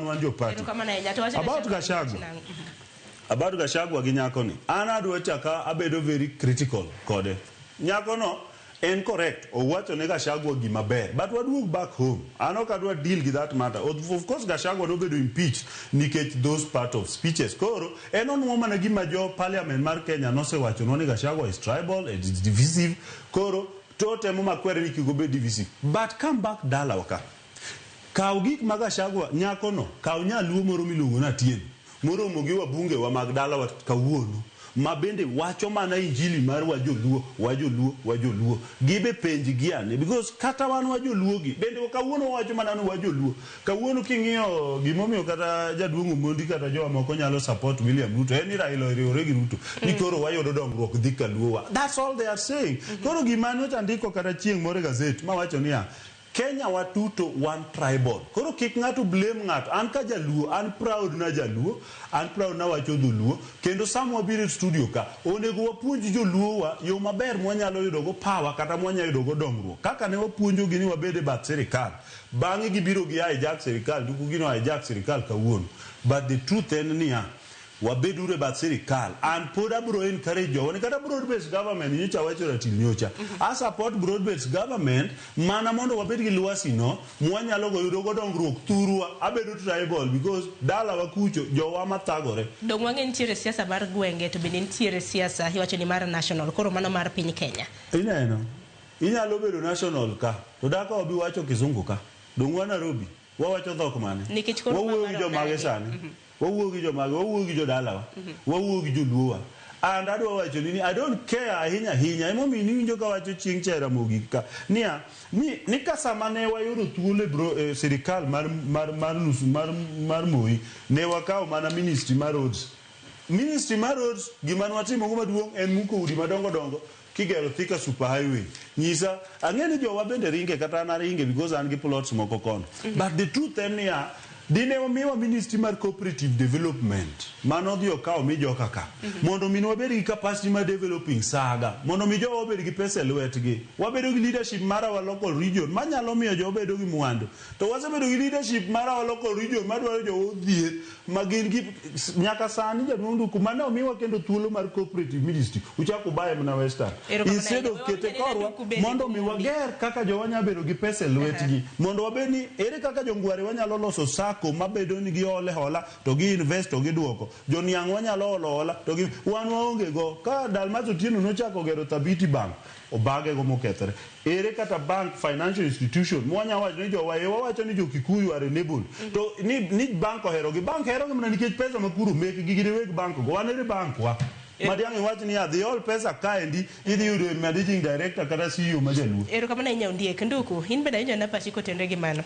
wanjo party. About Gachagua gi nyako ni. An adwa chaka abedo very critical kode. Nyako no en correct. Owacho ne Gachagua gima ber. But waduog back home. Ano kadwa deal with that matter. Of course Gachagua no bedo impeached nikech those part of speeches. Koro en on woman na gima jo parliament mar Kenya no se wacho no ni Gachagua is tribal, it is divisive. Koro tote mo makwere ni kigo be divisive. But come back dala waka. Kaw gik ma Gachagua nyako no, kaw nyaluo moro miluongo na Tien. Moro mogi wa bunge wa magdala wa kawuono ma bende wacho mana injili mar wajoluo gibe penji giane because kata wan wajoluo gi bende kawuono wacho mana ni wajoluo kawuono king'iyo gimomiyo kata jaduong' Mondi kata jowa moko nyalo support William Ruto en Raila oriwore gi Ruto ni koro wayudo dongruok dhi Kaluo. That's all they are saying. Koro gimano tandiko kata chieng' more gazette ma wacho niya Kenya watuto one tribal. Koro kik ng'ato blame ng'ato. An ka jaluo, an proud na jaluo, an proud na wacho dholuo. Kendo samwa biro studio ka, onego wapuonj joluo wa yo maber mwanyalo yudo go power kata mwanyalo yudo go dongruok. Kaka ne wapuonjo gini wabede bath sirikal. Bang'e gibiro gi hijack sirikal, duku gino hijack sirikal kawuono. But the truth en niya, wabedure bath sirikal and pod abro encourage jo ne kata broad based government nyocha wacho ratil nyocha I support broad based government mana mondo wabed gi luasi no mwanyalo go yudo go dongruok thurwa abedo tribal because dala wakucho jowa mathagore dong wangen tiere siasa mar gwenge to bende tiere siasa iwacho ni mar national koro mano mar piny Kenya ineno inyalo bedo national ka to daka obi wacho kizungu ka dong wa Nairobi wawacho dhok mane wawuoyo jo mage sani wawuoyo gi jomage wawuoyo gi jodalawa wawuoyo gi joluowa and adwa wacho ni I don't care ahinya emomiyo niwinjo ka wacho chieng' cha Ramogi ka niya ni kasama ne wayudo thuolo bro sirikal mar Moi ne wakawo mana ministry mar roads gima nwatimo go maduong' en muko udi madongo kigero Thika super highway nyisa ang'eni jowa bende ringe kata na ringe because an gi plots moko kono but the truth en niya dine wamiwa ministry mar cooperative development mano dhi okawo mi joka ka mondo mi wabed gi capacity mar developing saga mondo mi jowa wabed gi pesa lwetgi wabedo gi leadership mar our local region manyalo miyo jowa bedo gi mwandu to wasebedo gi leadership mar our local region madwaro jowa odhier ma gin gi nyaka sani jaduong' kumane omiwa kendo thuolo mar cooperative ministry uchako baye na western instead of kete korwa mondo mi wager kaka jowa nyalo bedo gi pesa lwetgi mondo wabed ni ere kaka jongware wanyalo loso sako mabedo ni gi ole hola to gi invest to gi duoko joniang' wanyalo olo hola to gi wan waonge go ka Dalmato Tieno nochako gero Thabiti Bank obage go mokethre ere kata bank financial institution mwanya wacho ni jowa wacho ni jo-Kikuyu are enabled to ni bank ohero gi mana nikech pesa makuru mek gi giweg bank go wanere bank wa madiang' wacho ni adhi ol pesa kaendi idhi yudo managing director kata CEO ma jaluo ero kamano inya Ondiek nduku in bende inyo na pachi kotendre gi mano